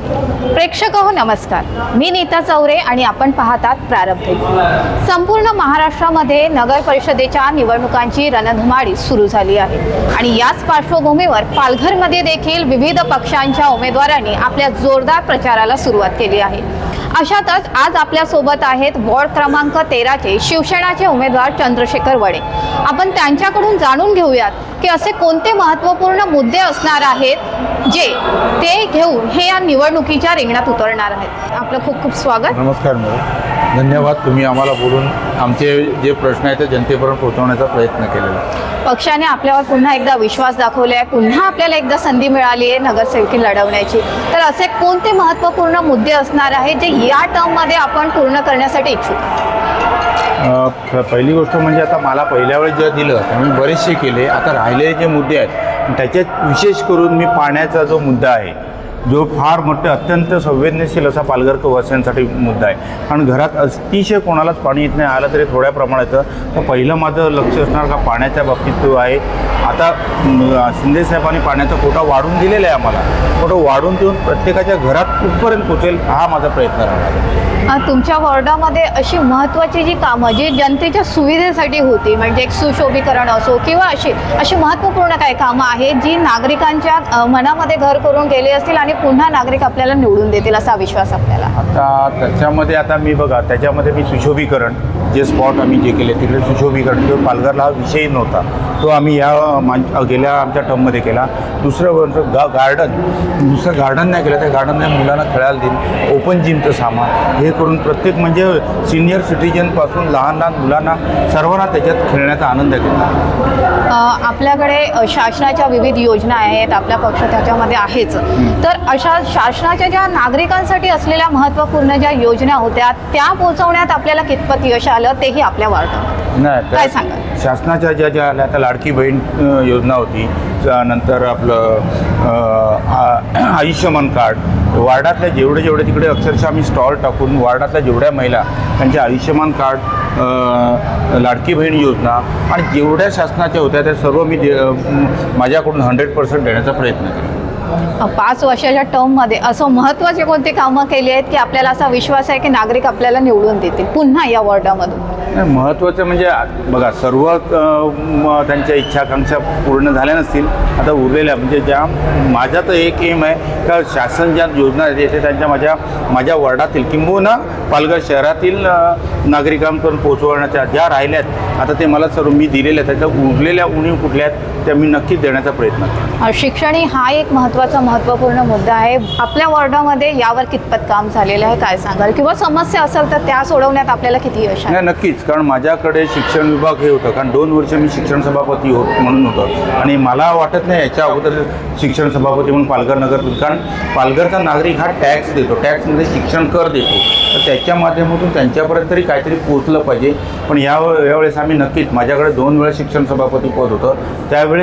प्रेक्षक नमस्कार, मी नीता चौरे आणि आपण पाहतात प्रारंभ। संपूर्ण महाराष्ट्रामध्ये नगर परिषदेच्या निवडणुकांची रणधुमाळी सुरू झाली आहे आणि याच पार्श्वभूमीवर पालघरमध्ये देखील विविध पक्षांच्या उमेदवारांनी आपल्या जोरदार प्रचाराला सुरुवात केली आहे। अशातच आज आपल्या सोबत आहेत वॉर्ड क्रमांक 13 चे शिवसेनाचे उमेदवार चंद्रशेखर वडे। आपण त्यांच्याकडून जाणून घेऊयात की असे कोणते महत्त्वपूर्ण मुद्दे असणार आहेत जे ते घेऊन हे या निवडणुकीच्या रिंगणात उतरणार आहेत। आपलं खूप खूप स्वागत। नमस्कार मॅडम, धन्यवाद। तुम्ही आम्हाला बोलून आमचे जे प्रश्न आहेत ते जनतेपर्यंत पोहोचवण्याचा प्रयत्न केलेला। पक्षाने आपल्यावर पुन्हा एकदा विश्वास दाखवलाय, पुन्हा आपल्याला एकदा संधी मिळाली आहे नगरसेवकी लढवण्याची, तर असे कोणते महत्त्वपूर्ण मुद्दे असणार आहेत जे या टर्ममध्ये आपण पूर्ण करण्यासाठी इच्छुक आहात? पहिली गोष्ट म्हणजे आता मला पहिल्या वेळेस जे दिलं तर मी बरेचसे केले। आता राहिलेले जे मुद्दे आहेत त्याच्यात विशेष करून मी पाण्याचा जो मुद्दा आहे, जो फार मोठं अत्यंत संवेदनशील असा पालघर वासियांसाठी मुद्दा आहे। कारण घरात अतिशय कोणालाच पाणी येत नाही, आलं तरी थोड्या प्रमाणात। तर पहिलं माझं लक्ष असणार का पाण्याच्या बाबतीत तो आहे। आता शिंदे साहेबांनी पाण्याचा कोटा वाढून दिलेला आहे, आम्हाला कोटा वाढून देऊन प्रत्येकाच्या घरात कुठपर्यंत पोचेल हा माझा प्रयत्न राहणार। तुमच्या वॉर्डामध्ये अशी महत्त्वाची जी कामं जी जनतेच्या सुविधेसाठी होती, म्हणजे एक सुशोभीकरण असो किंवा अशी महत्त्वपूर्ण काही कामं आहेत जी नागरिकांच्या मनामध्ये घर करून गेले असतील आणि पुन्हा नागरिक आपल्याला निवडून देतील असा विश्वास आपल्याला? आता त्याच्यामध्ये आता मी बघा, त्याच्यामध्ये मी सुशोभीकरण जे स्पॉट आम्ही जे केले तिकडे सुशोभीकरण जो पालघरला हा विषय नव्हता तो आम्ही या गेल्या आमच्या टर्ममध्ये केला। दुसरं गार्डन नाही केलं, त्या गार्डनने मुलांना खेळायला देईल, ओपन जिमचं सामान हे करून प्रत्येक म्हणजे सिनियर सिटीजनपासून लहान मुलांना सर्वांना त्याच्यात खेळण्याचा आनंद घेतला। आपल्याकडे शासनाच्या विविध योजना आहेत, आपला पक्ष त्याच्यामध्ये आहेच, तर अशा शासनाच्या ज्या नागरिकांसाठी असलेल्या महत्त्वपूर्ण ज्या योजना होत्या त्या पोहोचवण्यात आपल्याला कितपत यश आलं तेही आपल्या वार्डामध्ये नाही काय सांगा? शासनाच्या ज्या आल्या आता लाडकी बहीण योजना होती, नंतर आपलं आयुष्यमान कार्ड, वार्डातल्या जेवढे तिकडे अक्षरशः आम्ही स्टॉल टाकून वार्डातल्या जेवढ्या महिला त्यांचे आयुष्यमान कार्ड, लाडकी बहीण योजना आणि जेवढ्या शासनाच्या होत्या त्या सर्व मी माझ्याकडून 100% देण्याचा प्रयत्न केला। 5 वर्षाच्या टर्ममध्ये असं महत्त्वाचे कोणते कामं केली आहेत की आपल्याला असा विश्वास आहे की नागरिक आपल्याला निवडून देतील पुन्हा या वॉर्डामधून? महत्त्वाचं म्हणजे बघा, सर्व त्यांच्या इच्छाकांक्षा पूर्ण झाल्या नसतील, आता उरलेल्या म्हणजे ज्या माझा तर एक एम आहे का शासन ज्या योजना येते त्यांच्या माझ्या वॉर्डातील किंबहुना पालघर शहरातील नागरिकांपर्यंत पोहोचवण्याच्या ज्या राहिल्यात आता ते मला सर्व मी दिलेल्या त्याच्या उरलेल्या उणीव कुठल्या आहेत त्या मी नक्कीच देण्याचा प्रयत्न केला। शिक्षण हा एक महत्त्वपूर्ण मुद्दा आहे। आपल्या वॉर्डामध्ये यावर कितपत काम झालेलं आहे काय सांगाल, किंवा समस्या असेल तर त्या सोडवण्यात आपल्याला किती यश आहे? नक्कीच, कारण माझ्याकडे शिक्षण विभाग हे होतं, कारण 2 वर्ष मी शिक्षण सभापती म्हणून होतं आणि मला वाटत नाही याच्या अगोदर शिक्षण सभापती म्हणून पालघर नगर, कारण पालघरचा नागरिक हा टॅक्स देतो, टॅक्समध्ये शिक्षण कर देतो, तर त्याच्या माध्यमातून त्यांच्यापर्यंत तरी काहीतरी पोचलं पाहिजे। पण यावेळेस आम्ही नक्कीच, माझ्याकडे 2 वेळा शिक्षण सभापती पद होतं, त्यावेळेस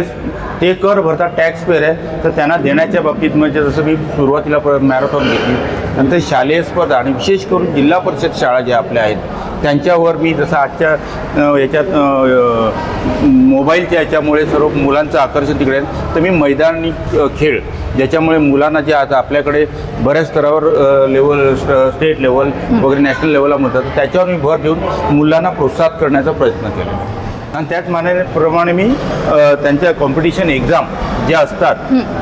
ते कर भरतात, टॅक्स पेअर आहे, तर त्यांना देण्याच्या बाबतीत म्हणजे जसं मी सुरुवातीला मॅरेथॉन घेतली, नंतर शालेय स्पर्धा आणि विशेष करून जिल्हा परिषद शाळा ज्या आपल्या आहेत त्यांच्यावर मी जसं आजच्या याच्यात मोबाईलच्या याच्यामुळे सर्व मुलांचं आकर्षण तिकडे आहे, तर मी मैदानी खेळ ज्याच्यामुळे मुलांना जे आता आपल्याकडे बऱ्याच स्तरावर लेवल स्टेट लेवल वगैरे नॅशनल लेवलला म्हणतात त्याच्यावर मी भर देऊन मुलांना प्रोत्साहित करण्याचा प्रयत्न केला। आणि त्याच प्रमाणे मी त्यांच्या कॉम्पिटिशन एक्झाम ज्या असतात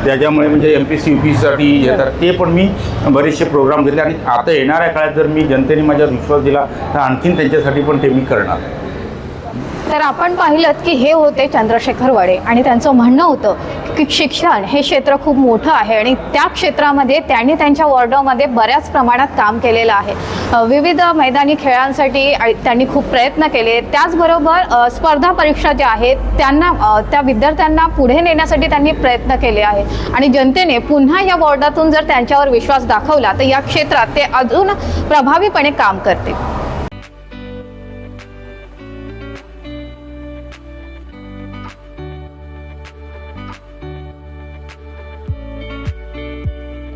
त्याच्यामुळे म्हणजे MPSC UPSCसाठी येतात ते पण मी बरेचसे प्रोग्राम घेतले आणि आता येणाऱ्या काळात जर मी जनतेने माझ्यावर विश्वास दिला तर आणखीन त्यांच्यासाठी पण ते मी करणार। तर आपण पाहिलं की हे होते चंद्रशेखर वडे आणि त्यांचं म्हणणं होतं की शिक्षण हे क्षेत्र खूप मोठं आहे आणि त्या क्षेत्रामध्ये त्यांनी त्यांच्या वॉर्डामध्ये बऱ्याच प्रमाणात काम केलेलं आहे। विविध मैदानी खेळांसाठी त्यांनी खूप प्रयत्न केले, त्याचबरोबर स्पर्धा परीक्षा ज्या आहेत त्या विद्यार्थ्यांना पुढे नेण्यासाठी त्यांनी प्रयत्न केले आहे आणि जनतेने पुन्हा या वॉर्डातून जर त्यांच्यावर विश्वास दाखवला तर या क्षेत्रात ते अजून प्रभावीपणे काम करतील।